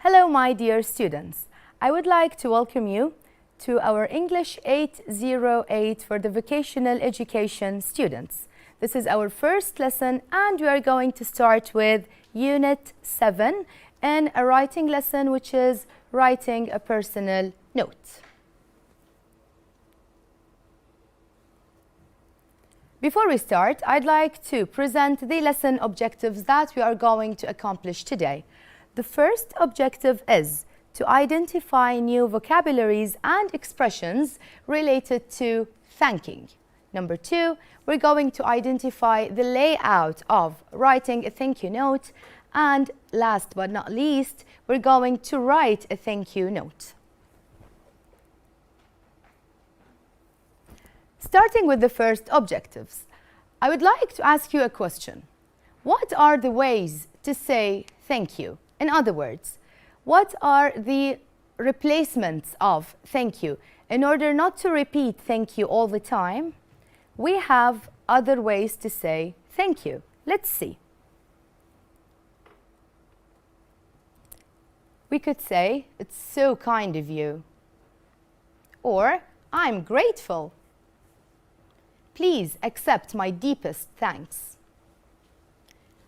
Hello, my dear students. I would like to welcome you to our English 808 for the vocational education students. This is our first lesson and we are going to start with Unit 7 and a writing lesson which is writing a personal note. Before we start, I'd like to present the lesson objectives that we are going to accomplish today. The first objective is to identify new vocabularies and expressions related to thanking. Number 2, we're going to identify the layout of writing a thank you note. And last but not least, we're going to write a thank you note. Starting with the first objectives, I would like to ask you a question. What are the ways to say thank you? In other words, what are the replacements of thank you? In order not to repeat thank you all the time, we have other ways to say thank you. Let's see. We could say, it's so kind of you. Or, I'm grateful. Please accept my deepest thanks.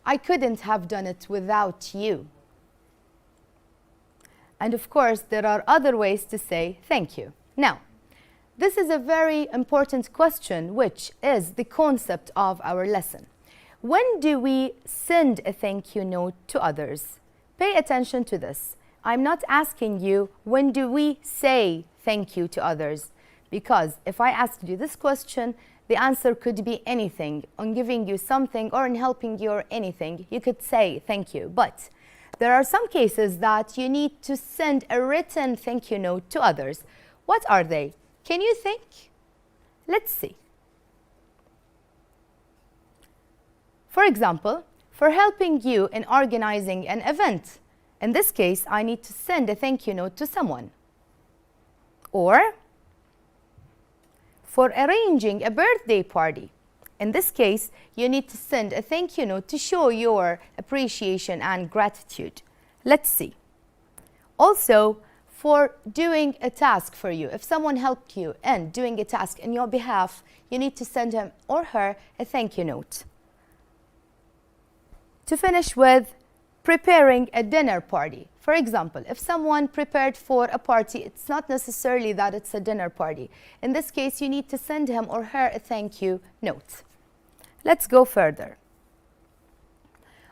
I couldn't have done it without you. And of course, there are other ways to say thank you. Now, this is a very important question, which is the concept of our lesson. When do we send a thank you note to others? Pay attention to this. I'm not asking you, when do we say thank you to others? Because if I asked you this question, the answer could be anything. On giving you something or in helping you or anything, you could say thank you. But there are some cases that you need to send a written thank you note to others. What are they? Can you think? Let's see. For example, for helping you in organizing an event. In this case, I need to send a thank you note to someone. Or for arranging a birthday party. In this case, you need to send a thank you note to show your appreciation and gratitude. Let's see. Also, for doing a task for you. If someone helped you in doing a task on your behalf, you need to send him or her a thank you note. To finish with, preparing a dinner party. For example, if someone prepared for a party, it's not necessarily that it's a dinner party. In this case, you need to send him or her a thank you note. Let's go further.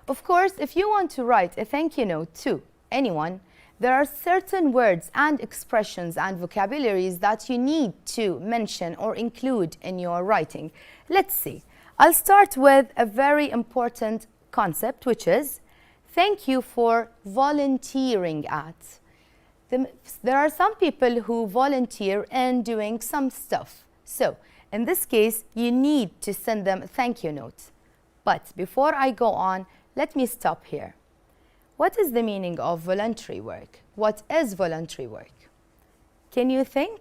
Of course, if you want to write a thank you note to anyone, there are certain words and expressions and vocabularies that you need to mention or include in your writing. Let's see. I'll start with a very important concept, which is thank you for volunteering at. There are some people who volunteer in doing some stuff. So, in this case, you need to send them a thank you note. But before I go on, let me stop here. What is the meaning of voluntary work? What is voluntary work? Can you think?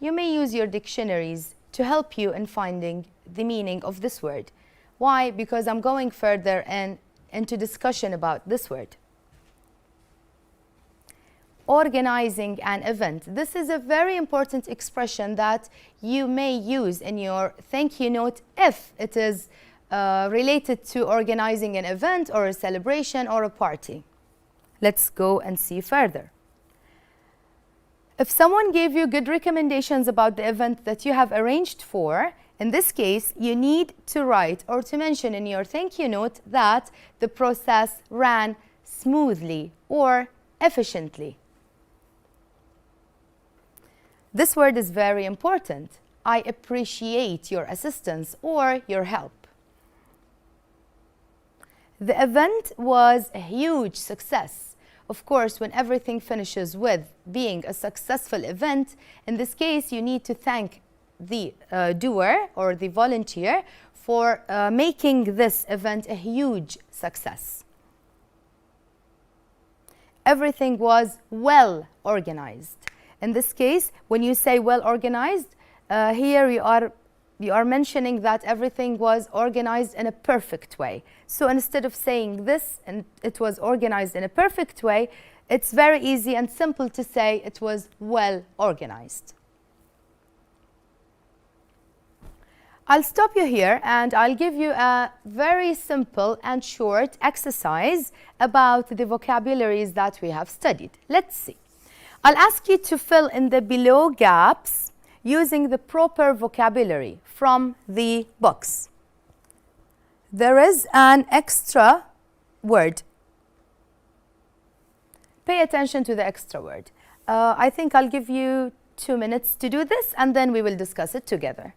You may use your dictionaries to help you in finding the meaning of this word. Why? Because I'm going further into discussion about this word. Organizing an event. This is a very important expression that you may use in your thank you note if it is related to organizing an event or a celebration or a party. Let's go and see further. If someone gave you good recommendations about the event that you have arranged for, in this case, you need to write or to mention in your thank you note that the process ran smoothly or efficiently. This word is very important. I appreciate your assistance or your help. The event was a huge success. Of course, when everything finishes with being a successful event, in this case, you need to thank the doer or the volunteer for making this event a huge success. Everything was well organized. In this case, when you say well organized, here you are you are mentioning that everything was organized in a perfect way. So instead of saying this and it was organized in a perfect way, it's very easy and simple to say it was well organized. I'll stop you here and I'll give you a very simple and short exercise about the vocabularies that we have studied. Let's see. I'll ask you to fill in the below gaps using the proper vocabulary from the books. There is an extra word. Pay attention to the extra word. I think I'll give you 2 minutes to do this and then we will discuss it together.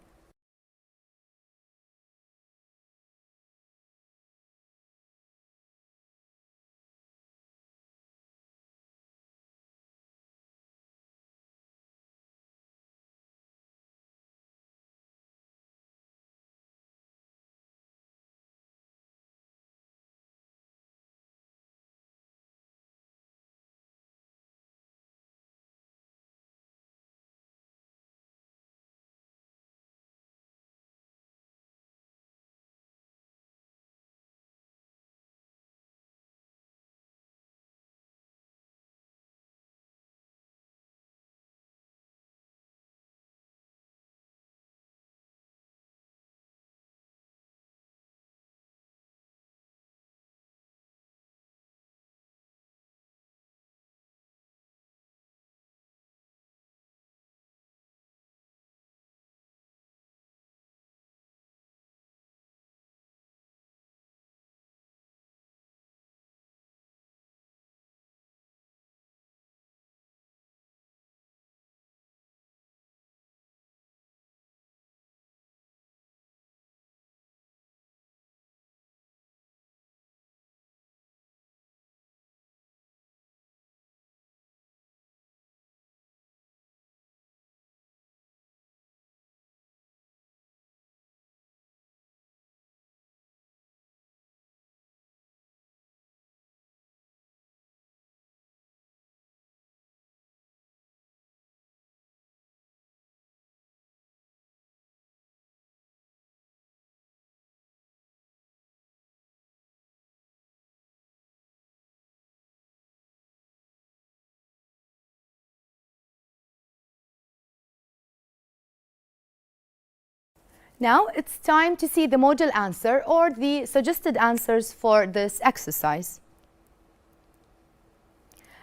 Now it's time to see the model answer or the suggested answers for this exercise.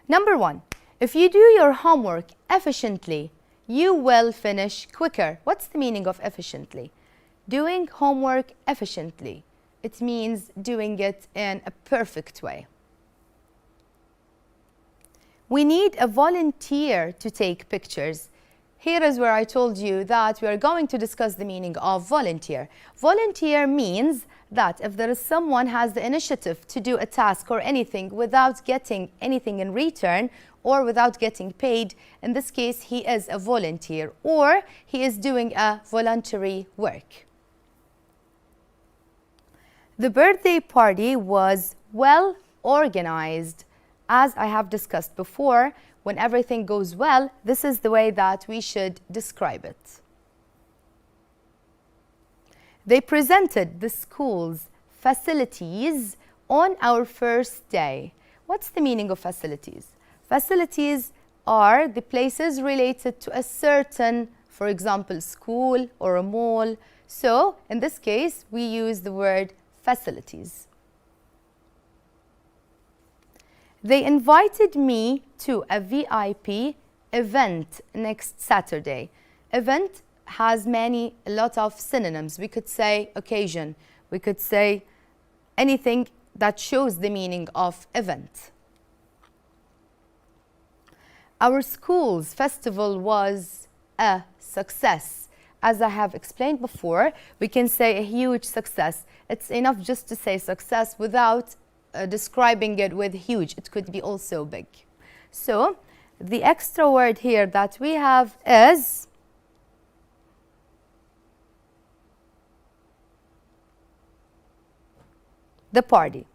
Number 1, if you do your homework efficiently, you will finish quicker. What's the meaning of efficiently? Doing homework efficiently. It means doing it in a perfect way. We need a volunteer to take pictures. Here is where I told you that we are going to discuss the meaning of volunteer. Volunteer means that if there is someone has the initiative to do a task or anything without getting anything in return or without getting paid, in this case he is a volunteer or he is doing a voluntary work. The birthday party was well organized. As I have discussed before, when everything goes well, this is the way that we should describe it. They presented the school's facilities on our first day. What's the meaning of facilities? Facilities are the places related to a certain, for example, school or a mall. So, in this case, we use the word facilities. They invited me to a VIP event next Saturday. Event has a lot of synonyms. We could say occasion. We could say anything that shows the meaning of event. Our school's festival was a success. As I have explained before, we can say a huge success. It's enough just to say success without describing it with huge. It could be also big. So the extra word here that we have is the party.